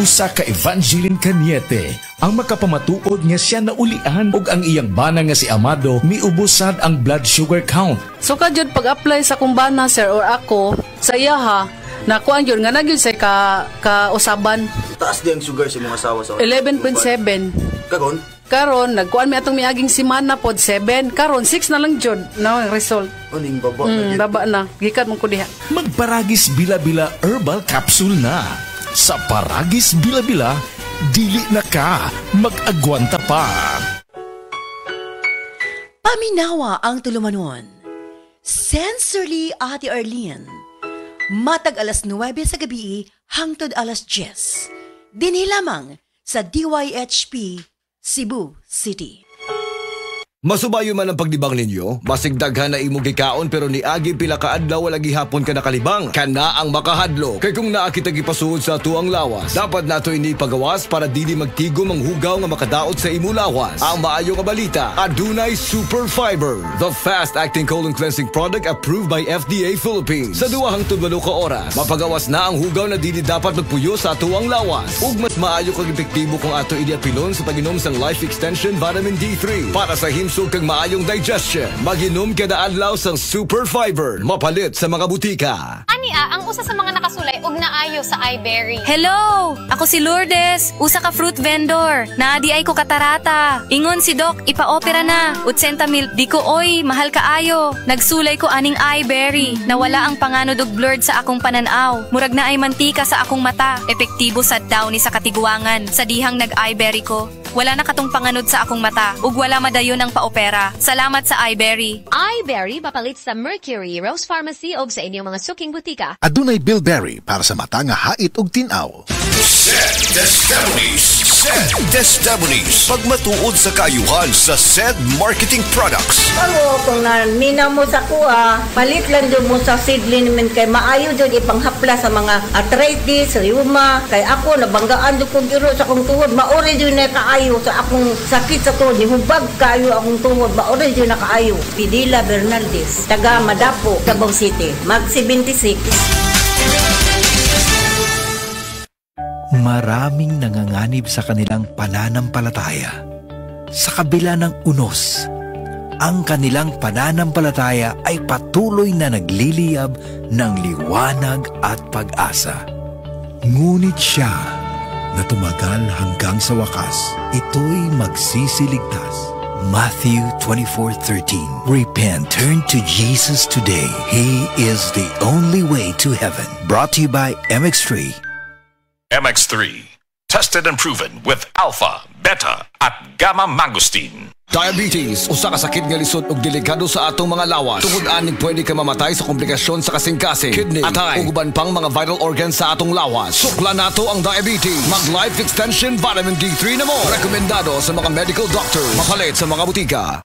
usa ka Evangeline Cañete ang makapamatuod nga siya naulian ug ang iyang bana nga si Amado miubusad ang blood sugar count. So kadyod pag-apply sa kumbana sir or ako sa iya ha, nakuan yun nga nagyud sa kausaban. Taas di ang sugar sa mga asawa sa 11.7. Karon nagkuan mi atong miaging semana pod 7. Karon 6 na lang jud na ang result. Aning baba baba na. Gikan mo ko diha. Magparagis bila-bila herbal capsule na. Sa Paragis Bila-Bila, dili na ka mag-agwanta pa. Paminawa ang tulumanon. Sensorily Ate Arlene. Matag alas 9 sa gabi hangtod alas 10. Dinhi lamang sa DYHP Cebu City. Masubayo man ang pagdibang ninyo, masigdaghan na imong gikaon pero niagi pila ka adlaw wala gihapon ka nakalibang. Kana ang makahadlo. Kay kung naa kita gipasuod sa tuang lawas, dapat nato ini pagawas para dili magtigom ang hugaw nga makadaot sa imo lawas. Ang maayo nga balita, adunay Super Fiber, the fast-acting colon cleansing product approved by FDA Philippines. Sa 2 hangtod 8 ka oras, mapagawas na ang hugaw na dili dapat magpuyo sa tuang lawas. Ug mas maayo kag epektibo kung ato idiapilon sa pag-inom sang Life Extension Vitamin D3 para sa himsog kag maayong digestion. Mag-inom kada adlaw sang Super Fiber, mapalit sa mga butika. Ania, ang usa sa mga nakasulay og naayo sa iBerry. Hello! Ako si Lourdes, usa ka fruit vendor. Naadi ay ko katarata. Ingon si Doc, ipa-opera na. 80,000. Di ko oy, mahal kaayo. Nagsulay ko aning iBerry. Nawala ang panganod og blurred sa akong pananaw. Murag na ay mantika sa akong mata. Epektibo sad daw ni sa katiguangan. Sa dihang nag-iBerry ko. Wala na katong panganod sa akong mata. Ug wala madayon ang paopera. Salamat sa iBerry. iBerry mapalit sa Mercury, Rose Pharmacy o sa inyong mga suking butika. Adunay Bilberry para sa mata nga hait ug tin-aw. SED Destabunis. Pagmatuod sa kaayuhan sa SED Marketing Products. Ako, kung naminaw mo sa kuha, palit lang doon mo sa seedling naman kay maayo doon ipanghapla sa mga arthritis, rheuma. Kay ako, nabanggaan doon kong giro sa akong tuhod. Maori doon na kaayo sa akong sakit sa tuhod. Nihubag kaayo akong tuhod. Maori doon na kaayo. Pidila Bernaldez, taga Madapo, Davao City. Mag 76. Maraming nanganganib sa kanilang pananampalataya. Sa kabila ng unos, ang kanilang pananampalataya ay patuloy na nagliliyab ng liwanag at pag-asa. Ngunit siya na tumagal hanggang sa wakas, ito'y magsisiligtas. Matthew 24:13. Repent, turn to Jesus today. He is the only way to heaven. Brought to you by MX3. MX3. Tested and proven with alpha, beta, at gamma mangosteen. Diabetes, usa ka sakit nga lisod ug delikado sa atong mga lawas. Tungod aning pwede ka mamatay sa komplikasyon sa kasing-kasing, kidney, atay, ug uban pang mga vital organs sa atong lawas. Sukla nato ang diabetes. Mag Life Extension Vitamin D3 na mo. Rekomendado sa mga medical doctors. Mapalit sa mga butika.